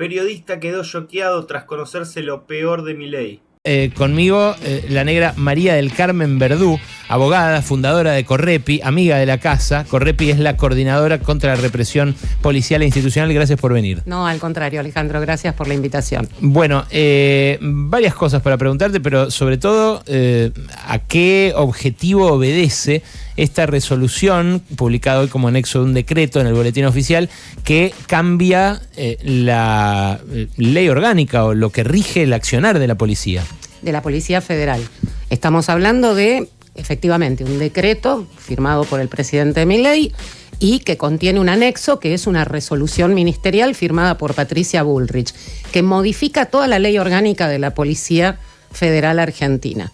Periodista quedó choqueado tras conocerse lo peor de Milei. Conmigo la negra María del Carmen Verdú, abogada, fundadora de Correpi, amiga de la casa. Correpi es la coordinadora contra la represión policial e institucional. Gracias por venir. No, al contrario, Alejandro, gracias por la invitación. Bueno, varias cosas para preguntarte, pero sobre todo, ¿a qué objetivo obedece esta resolución, publicada hoy como anexo de un decreto en el boletín oficial, que cambia la ley orgánica o lo que rige el accionar de la policía? De la Policía Federal. Estamos hablando de, efectivamente, un decreto firmado por el presidente Milei y que contiene un anexo que es una resolución ministerial firmada por Patricia Bullrich, que modifica toda la ley orgánica de la Policía Federal Argentina.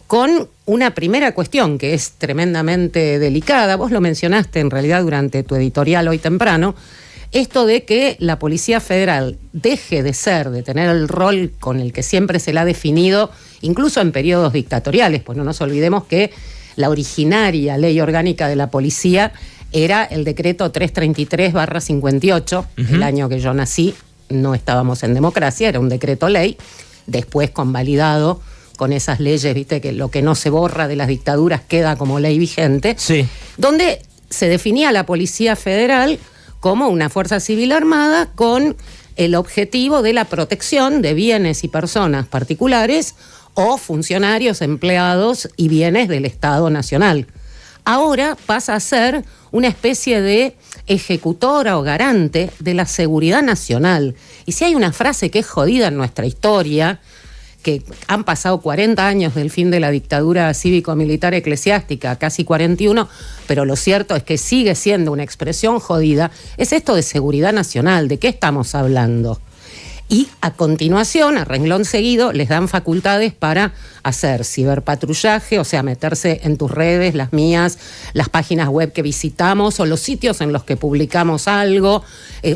Con una primera cuestión que es tremendamente delicada, vos lo mencionaste en realidad durante tu editorial hoy temprano, esto de que la Policía Federal deje de tener el rol con el que siempre se la ha definido, incluso en periodos dictatoriales, pues no nos olvidemos que la originaria ley orgánica de la policía era el decreto 333/58, el año que yo nací, no estábamos en democracia, era un decreto ley, después convalidado con esas leyes, viste, que lo que no se borra de las dictaduras queda como ley vigente, sí, donde se definía la Policía Federal como una fuerza civil armada con el objetivo de la protección de bienes y personas particulares o funcionarios, empleados y bienes del Estado Nacional. Ahora pasa a ser una especie de ejecutora o garante de la seguridad nacional. Y si hay una frase que es jodida en nuestra historia, que han pasado 40 años del fin de la dictadura cívico-militar eclesiástica, casi 41, pero lo cierto es que sigue siendo una expresión jodida, es esto de seguridad nacional. ¿De qué estamos hablando? Y a continuación, a renglón seguido, les dan facultades para hacer ciberpatrullaje, o sea, meterse en tus redes, las mías, las páginas web que visitamos o los sitios en los que publicamos algo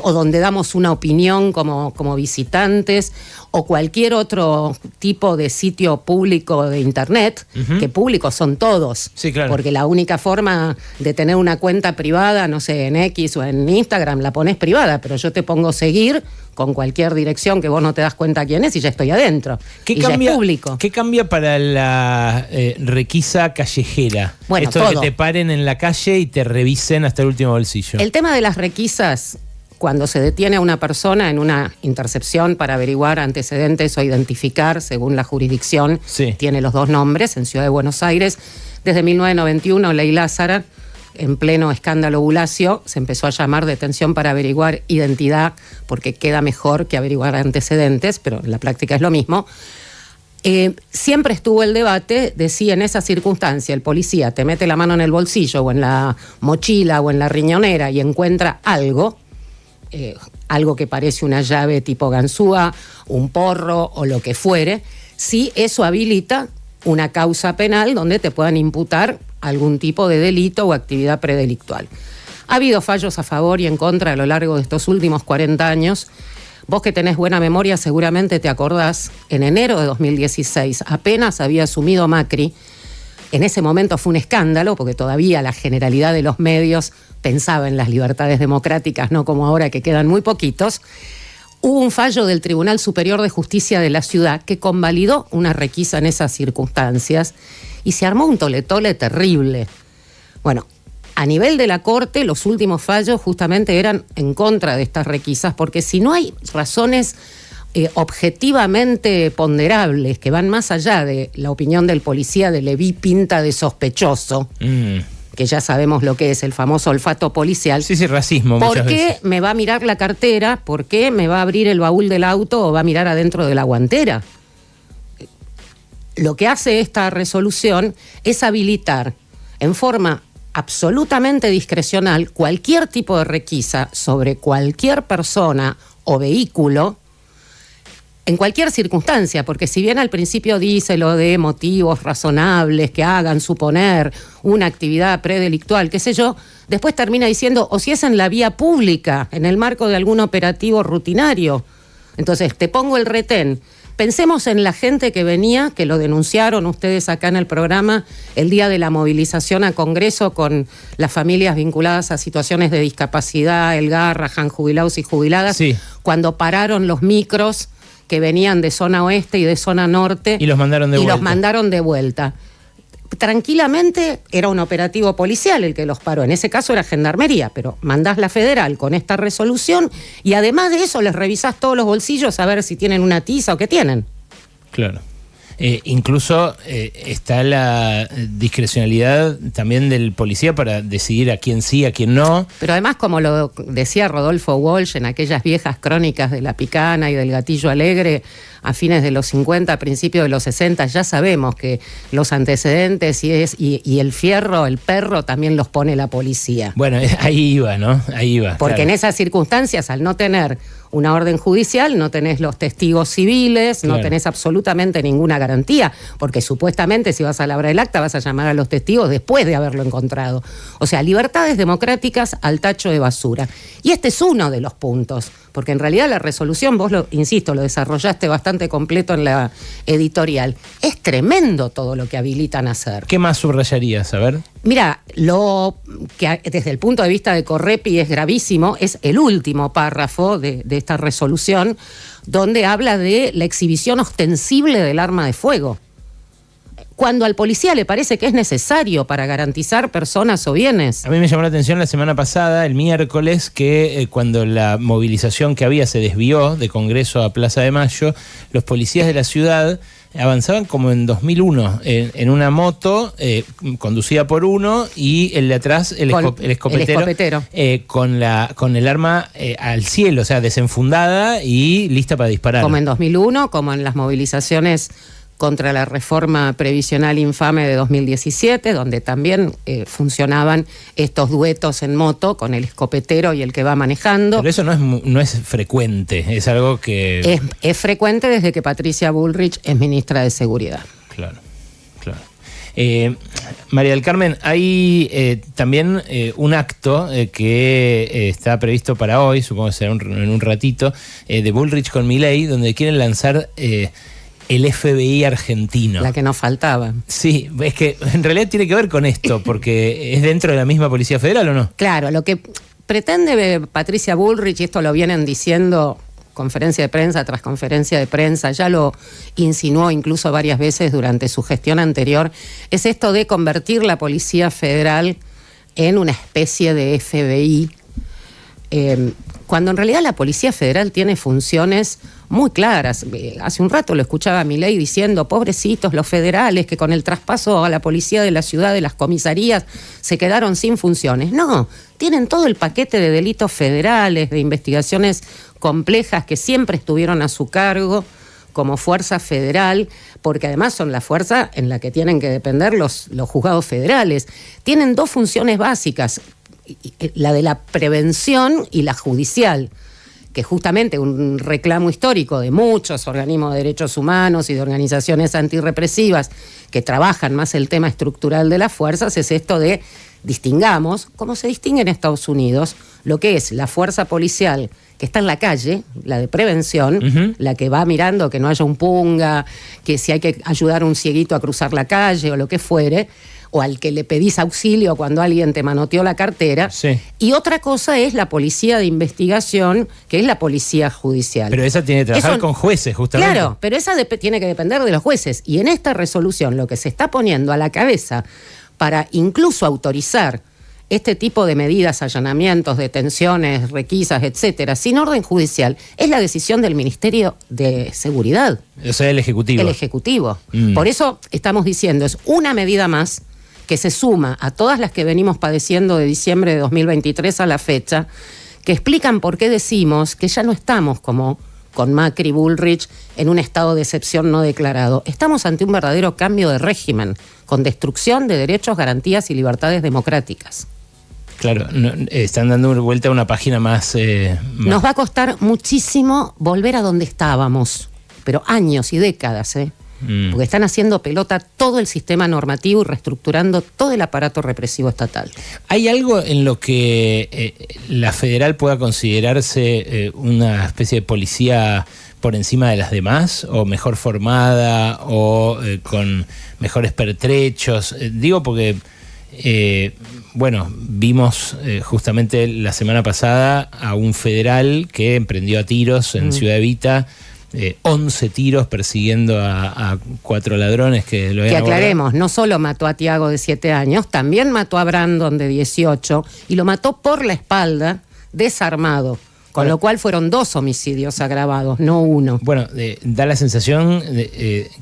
o donde damos una opinión como visitantes o cualquier otro tipo de sitio público de internet, que públicos son todos. Sí, claro. Porque la única forma de tener una cuenta privada, no sé, en X o en Instagram, la pones privada, pero yo te pongo seguir con cualquier dirección que vos no te das cuenta quién es y ya estoy adentro. ¿Qué y cambia, ya es público. ¿Qué cambia para la requisa callejera? Bueno, esto todo. de que te paren en la calle y te revisen hasta el último bolsillo. El tema de las requisas, cuando se detiene a una persona en una intercepción para averiguar antecedentes o identificar, según la jurisdicción, sí, tiene los dos nombres, en Ciudad de Buenos Aires, desde 1991, Ley Lázara, en pleno escándalo Bulacio, se empezó a llamar detención para averiguar identidad, porque queda mejor que averiguar antecedentes, pero en la práctica es lo mismo. Siempre estuvo el debate de si en esa circunstancia el policía te mete la mano en el bolsillo o en la mochila o en la riñonera y encuentra algo, algo que parece una llave tipo ganzúa, un porro o lo que fuere, si eso habilita una causa penal donde te puedan imputar algún tipo de delito o actividad predelictual. Ha habido fallos a favor y en contra a lo largo de estos últimos 40 años. Vos que tenés buena memoria seguramente te acordás, en enero de 2016, apenas había asumido Macri, en ese momento fue un escándalo porque todavía la generalidad de los medios pensaba en las libertades democráticas, no como ahora que quedan muy poquitos. Hubo un fallo del Tribunal Superior de Justicia de la Ciudad que convalidó una requisa en esas circunstancias y se armó un tole-tole terrible. Bueno, a nivel de la Corte, los últimos fallos justamente eran en contra de estas requisas, porque si no hay razones objetivamente ponderables que van más allá de la opinión del policía de le vi pinta de sospechoso, que ya sabemos lo que es el famoso olfato policial. Sí, racismo. ¿Por qué veces me va a mirar la cartera? ¿Por qué me va a abrir el baúl del auto o va a mirar adentro de la guantera? Lo que hace esta resolución es habilitar en forma absolutamente discrecional cualquier tipo de requisa sobre cualquier persona o vehículo en cualquier circunstancia, porque si bien al principio dice lo de motivos razonables que hagan suponer una actividad predelictual, qué sé yo, después termina diciendo, o si es en la vía pública, en el marco de algún operativo rutinario. Entonces, te pongo el retén, Pensemos en la gente que venía, que lo denunciaron ustedes acá en el programa, el día de la movilización a Congreso con las familias vinculadas a situaciones de discapacidad, el Garrahan, jubilados y jubiladas, Sí. cuando pararon los micros que venían de zona oeste y de zona norte. Y los mandaron de vuelta. Y los mandaron de vuelta. Tranquilamente era un operativo policial el que los paró. En ese caso era Gendarmería, pero mandás la federal con esta resolución y además de eso les revisás todos los bolsillos a ver si tienen una tiza o qué tienen. Claro. Incluso está la discrecionalidad también del policía para decidir a quién sí, a quién no. Pero además, como lo decía Rodolfo Walsh en aquellas viejas crónicas de La Picana y del Gatillo Alegre, a fines de los 50, a principios de los 60, ya sabemos que los antecedentes y el fierro, el perro, también los pone la policía. Bueno, ahí iba, ¿no? Ahí iba. Porque claro. en esas circunstancias, al no tener una orden judicial, no tenés los testigos civiles, Claro. no tenés absolutamente ninguna garantía, porque supuestamente si vas a labrar el acta vas a llamar a los testigos después de haberlo encontrado. O sea, libertades democráticas al tacho de basura. Y este es uno de los puntos, porque en realidad la resolución, vos insisto, lo desarrollaste bastante completo en la editorial. Es tremendo todo lo que habilitan a hacer. ¿Qué más subrayarías? A ver. Mira, lo que desde el punto de vista de Correpi es gravísimo es el último párrafo de esta resolución, donde habla de la exhibición ostensible del arma de fuego. Cuando al policía le parece que es necesario para garantizar personas o bienes. A mí me llamó la atención la semana pasada, el miércoles, que cuando la movilización que había se desvió de Congreso a Plaza de Mayo, los policías de la ciudad avanzaban como en 2001, en una moto conducida por uno y el de atrás, el escopetero. Con el arma al cielo, o sea, desenfundada y lista para disparar. Como en 2001, como en las movilizaciones contra la reforma previsional infame de 2017, donde también funcionaban estos duetos en moto con el escopetero y el que va manejando. Pero eso no es frecuente, es algo que... Es frecuente desde que Patricia Bullrich es ministra de Seguridad. Claro, claro. María del Carmen, hay también un acto que está previsto para hoy, supongo que será en un ratito, de Bullrich con Milei, donde quieren lanzar... el FBI argentino. La que nos faltaba. Sí, es que en realidad tiene que ver con esto, porque es dentro de la misma Policía Federal, ¿o no? Claro, lo que pretende Patricia Bullrich, y esto lo vienen diciendo conferencia de prensa tras conferencia de prensa, ya lo insinuó incluso varias veces durante su gestión anterior, es esto de convertir la Policía Federal en una especie de FBI, cuando en realidad la Policía Federal tiene funciones muy claras. Hace un rato lo escuchaba a Milei diciendo, pobrecitos los federales que con el traspaso a la policía de la ciudad, de las comisarías, se quedaron sin funciones. No, tienen todo el paquete de delitos federales, de investigaciones complejas que siempre estuvieron a su cargo como fuerza federal, porque además son la fuerza en la que tienen que depender los juzgados federales. Tienen dos funciones básicas, la de la prevención y la judicial, que justamente un reclamo histórico de muchos organismos de derechos humanos y de organizaciones antirrepresivas que trabajan más el tema estructural de las fuerzas es esto de distingamos, como se distingue en Estados Unidos, lo que es la fuerza policial que está en la calle, la de prevención, la que va mirando que no haya un punga, que si hay que ayudar a un cieguito a cruzar la calle o lo que fuere, o al que le pedís auxilio cuando alguien te manoteó la cartera. Sí. Y otra cosa es la policía de investigación, que es la policía judicial. Pero esa tiene que trabajar Eso, con jueces, justamente. Claro, pero esa tiene que depender de los jueces. Y en esta resolución lo que se está poniendo a la cabeza para incluso autorizar este tipo de medidas, allanamientos, detenciones, requisas, etcétera, sin orden judicial, es la decisión del Ministerio de Seguridad. O sea, el Ejecutivo. El Ejecutivo. Por eso estamos diciendo, es una medida más que se suma a todas las que venimos padeciendo de diciembre de 2023 a la fecha, que explican por qué decimos que ya no estamos como con Macri, Bullrich, en un estado de excepción no declarado. Estamos ante un verdadero cambio de régimen, con destrucción de derechos, garantías y libertades democráticas. Claro, están dando vuelta a una página más... Nos va a costar muchísimo volver a donde estábamos, pero años y décadas, Porque están haciendo pelota todo el sistema normativo y reestructurando todo el aparato represivo estatal. ¿Hay algo en lo que la federal pueda considerarse una especie de policía por encima de las demás, o mejor formada, o con mejores pertrechos? Digo porque, vimos justamente la semana pasada a un federal que emprendió a tiros en Ciudad Evita, 11 tiros persiguiendo a 4 ladrones que lo habían abordado. Que aclaremos, no solo mató a Tiago de 7 años, también mató a Brandon de 18 y lo mató por la espalda, desarmado. Con lo cual fueron 2 homicidios agravados, no 1. Bueno, da la sensación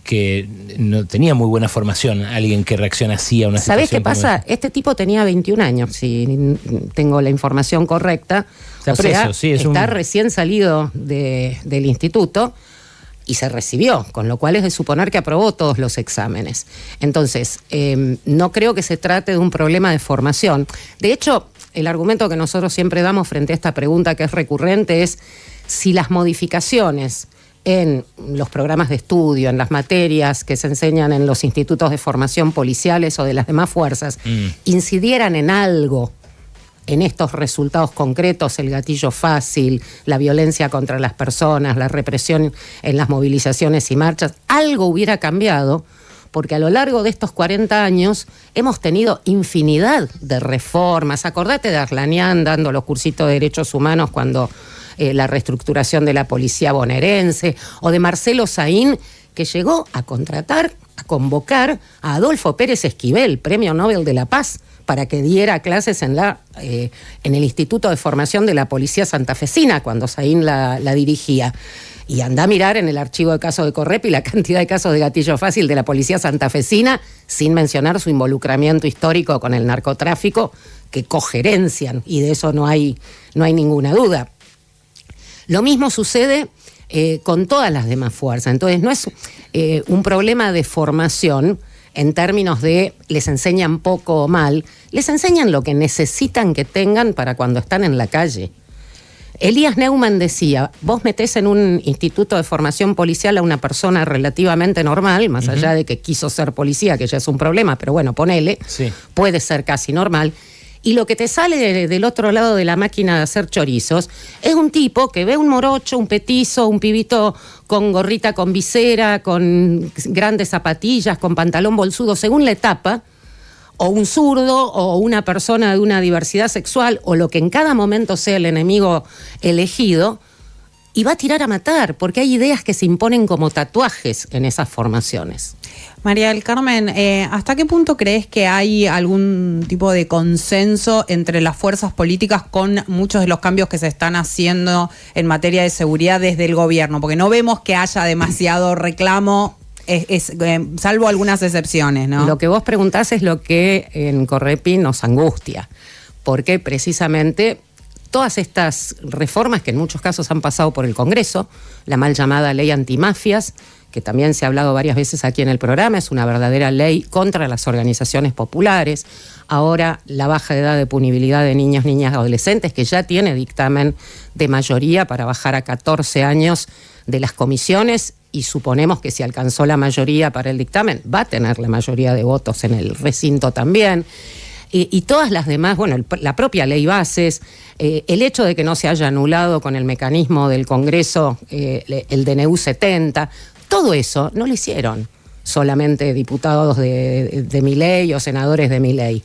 que no tenía muy buena formación alguien que reacciona así a una situación. ¿Sabés qué pasa? Este tipo tenía 21 años, si tengo la información correcta. Está preso, sí, está recién salido del instituto y se recibió, con lo cual es de suponer que aprobó todos los exámenes. Entonces, no creo que se trate de un problema de formación. De hecho, el argumento que nosotros siempre damos frente a esta pregunta que es recurrente es si las modificaciones en los programas de estudio, en las materias que se enseñan en los institutos de formación policiales o de las demás fuerzas, incidieran en algo, en estos resultados concretos, el gatillo fácil, la violencia contra las personas, la represión en las movilizaciones y marchas, algo hubiera cambiado, porque a lo largo de estos 40 años hemos tenido infinidad de reformas. Acordate de Arlanián dando los cursitos de derechos humanos cuando la reestructuración de la policía bonaerense, o de Marcelo Saín, que llegó a convocar a Adolfo Pérez Esquivel, Premio Nobel de la Paz, para que diera clases en el Instituto de Formación de la Policía Santafesina, cuando Saín la dirigía. Y anda a mirar en el archivo de casos de Correpi la cantidad de casos de gatillo fácil de la policía santafesina, sin mencionar su involucramiento histórico con el narcotráfico, que cogerencian, y de eso no hay ninguna duda. Lo mismo sucede con todas las demás fuerzas. Entonces no es un problema de formación en términos de les enseñan poco o mal, les enseñan lo que necesitan que tengan para cuando están en la calle. Elías Neumann decía, vos metés en un instituto de formación policial a una persona relativamente normal, más allá de que quiso ser policía, que ya es un problema, pero bueno, ponele, puede ser casi normal, y lo que te sale del otro lado de la máquina de hacer chorizos es un tipo que ve un morocho, un petizo, un pibito con gorrita con visera, con grandes zapatillas, con pantalón bolsudo, según la etapa, o un zurdo, o una persona de una diversidad sexual, o lo que en cada momento sea el enemigo elegido, y va a tirar a matar, porque hay ideas que se imponen como tatuajes en esas formaciones. María del Carmen, ¿hasta qué punto crees que hay algún tipo de consenso entre las fuerzas políticas con muchos de los cambios que se están haciendo en materia de seguridad desde el gobierno? Porque no vemos que haya demasiado reclamo, salvo algunas excepciones, ¿no? Lo que vos preguntás es lo que en Correpi nos angustia, porque precisamente todas estas reformas que en muchos casos han pasado por el Congreso, la mal llamada ley antimafias, que también se ha hablado varias veces aquí en el programa, es una verdadera ley contra las organizaciones populares. Ahora la baja edad de punibilidad de niños, niñas, adolescentes, que ya tiene dictamen de mayoría para bajar a 14 años de las comisiones, y suponemos que si alcanzó la mayoría para el dictamen, va a tener la mayoría de votos en el recinto también. Y todas las demás, bueno, la propia ley bases, el hecho de que no se haya anulado con el mecanismo del Congreso el DNU 70, todo eso no lo hicieron solamente diputados de Milei o senadores de Milei.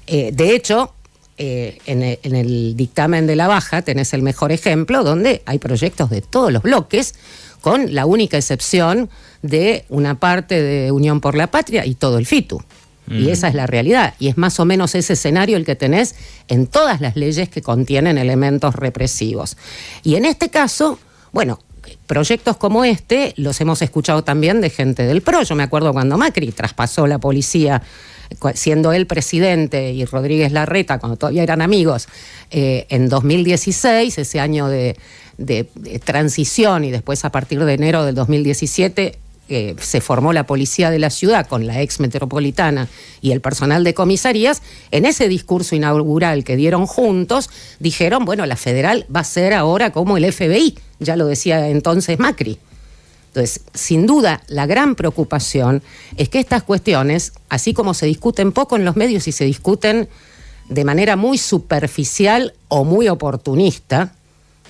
De hecho, en el dictamen de la baja tenés el mejor ejemplo, donde hay proyectos de todos los bloques, con la única excepción de una parte de Unión por la Patria y todo el FITU. Y esa es la realidad. Y es más o menos ese escenario el que tenés en todas las leyes que contienen elementos represivos. Y en este caso, bueno, proyectos como este los hemos escuchado también de gente del PRO. Yo me acuerdo cuando Macri traspasó la policía, siendo él presidente y Rodríguez Larreta, cuando todavía eran amigos, en 2016, ese año de transición, y después a partir de enero del 2017 se formó la policía de la ciudad con la ex metropolitana y el personal de comisarías. En ese discurso inaugural que dieron juntos, dijeron, bueno, la federal va a ser ahora como el FBI, ya lo decía entonces Macri. Entonces, sin duda, la gran preocupación es que estas cuestiones, así como se discuten poco en los medios y se discuten de manera muy superficial o muy oportunista,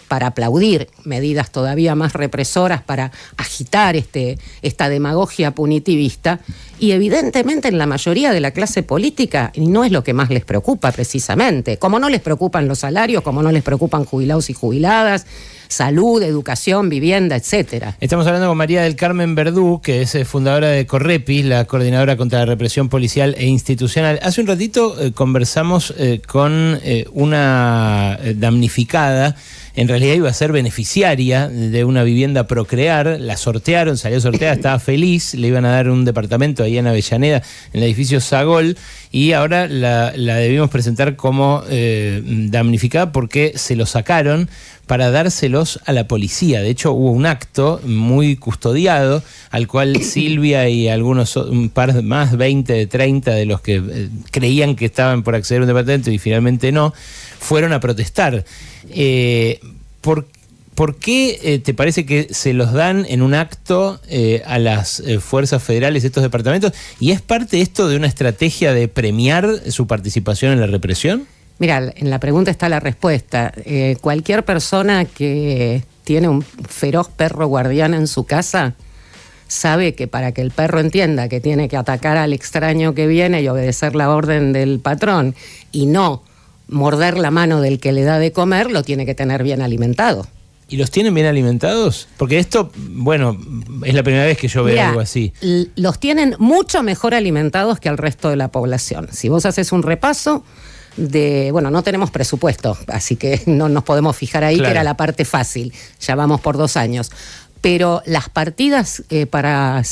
para aplaudir medidas todavía más represoras, para agitar esta demagogia punitivista, y evidentemente en la mayoría de la clase política no es lo que más les preocupa precisamente, como no les preocupan los salarios, como no les preocupan jubilados y jubiladas, salud, educación, vivienda, etcétera. Estamos hablando con María del Carmen Verdú, que es fundadora de Correpi, la Coordinadora contra la Represión Policial e Institucional. Hace un ratito conversamos con una damnificada. En realidad iba a ser beneficiaria de una vivienda Procrear, la sortearon, salió sorteada, estaba feliz, le iban a dar un departamento ahí en Avellaneda, en el edificio Sagol, y ahora la debimos presentar como damnificada porque se lo sacaron para dárselos a la policía. De hecho, hubo un acto muy custodiado al cual Silvia y algunos, un par más, 20, 30 de los que creían que estaban por acceder a un departamento y finalmente no, fueron a protestar. ¿Por qué te parece que se los dan en un acto a las fuerzas federales estos departamentos? ¿Y es parte esto de una estrategia de premiar su participación en la represión? Mira, en la pregunta está la respuesta. Cualquier persona que tiene un feroz perro guardián en su casa sabe que para que el perro entienda que tiene que atacar al extraño que viene y obedecer la orden del patrón y no morder la mano del que le da de comer, lo tiene que tener bien alimentado. ¿Y los tienen bien alimentados? Porque esto, bueno, es la primera vez que yo veo algo así. Los tienen mucho mejor alimentados que al resto de la población. Si vos haces un repaso no tenemos presupuesto, así que no nos podemos fijar ahí, claro, que era la parte fácil. Ya vamos por 2 años. Pero las partidas para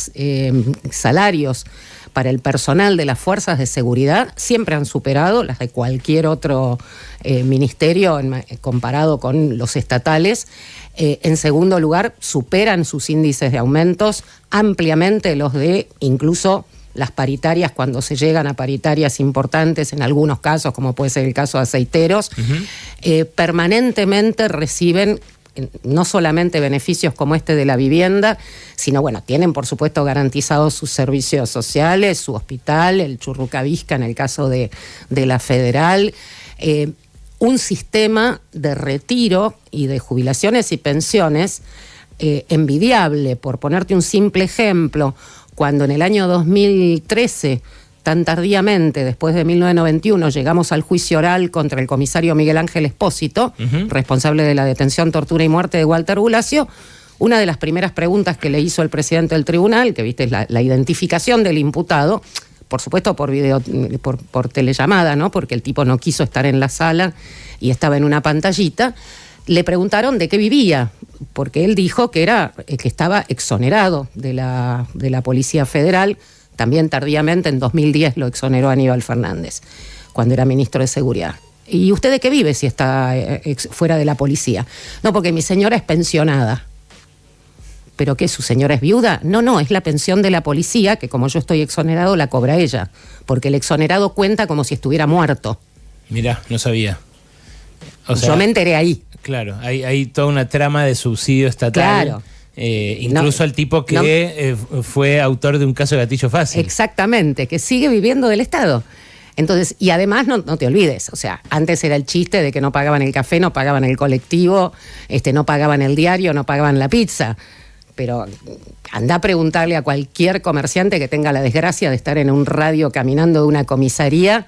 salarios para el personal de las fuerzas de seguridad siempre han superado las de cualquier otro ministerio comparado con los estatales. En segundo lugar, superan sus índices de aumentos ampliamente los de incluso las paritarias, cuando se llegan a paritarias importantes, en algunos casos, como puede ser el caso de aceiteros, permanentemente reciben no solamente beneficios como este de la vivienda, sino, tienen por supuesto garantizados sus servicios sociales, su hospital, el Churrucavisca en el caso de la Federal, un sistema de retiro y de jubilaciones y pensiones envidiable. Por ponerte un simple ejemplo, cuando en el año 2013, tan tardíamente, después de 1991, llegamos al juicio oral contra el comisario Miguel Ángel Espósito, responsable de la detención, tortura y muerte de Walter Bulacio, una de las primeras preguntas que le hizo el presidente del tribunal, que viste, es la identificación del imputado, por supuesto por telellamada, ¿no? Porque el tipo no quiso estar en la sala y estaba en una pantallita. Le preguntaron de qué vivía, porque él dijo que estaba exonerado de la Policía Federal. También tardíamente, en 2010, lo exoneró Aníbal Fernández, cuando era ministro de Seguridad. ¿Y usted de qué vive si está fuera de la policía? No, porque mi señora es pensionada. ¿Pero qué? ¿Su señora es viuda? No, es la pensión de la policía, que como yo estoy exonerado, la cobra ella. Porque el exonerado cuenta como si estuviera muerto. Mirá, no sabía. Yo me enteré ahí. Claro, hay toda una trama de subsidio estatal. Claro. Incluso al tipo que fue autor de un caso de gatillo fácil. Exactamente, que sigue viviendo del Estado. Entonces, y además no te olvides, antes era el chiste de que no pagaban el café, no pagaban el colectivo, no pagaban el diario, no pagaban la pizza. Pero anda a preguntarle a cualquier comerciante que tenga la desgracia de estar en un radio caminando de una comisaría,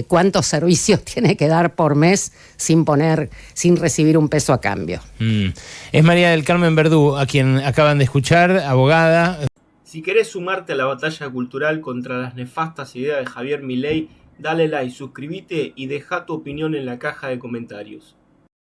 cuántos servicios tiene que dar por mes sin recibir un peso a cambio. Es María del Carmen Verdú, a quien acaban de escuchar, abogada. Si querés sumarte a la batalla cultural contra las nefastas ideas de Javier Milei, dale like, suscríbete y deja tu opinión en la caja de comentarios.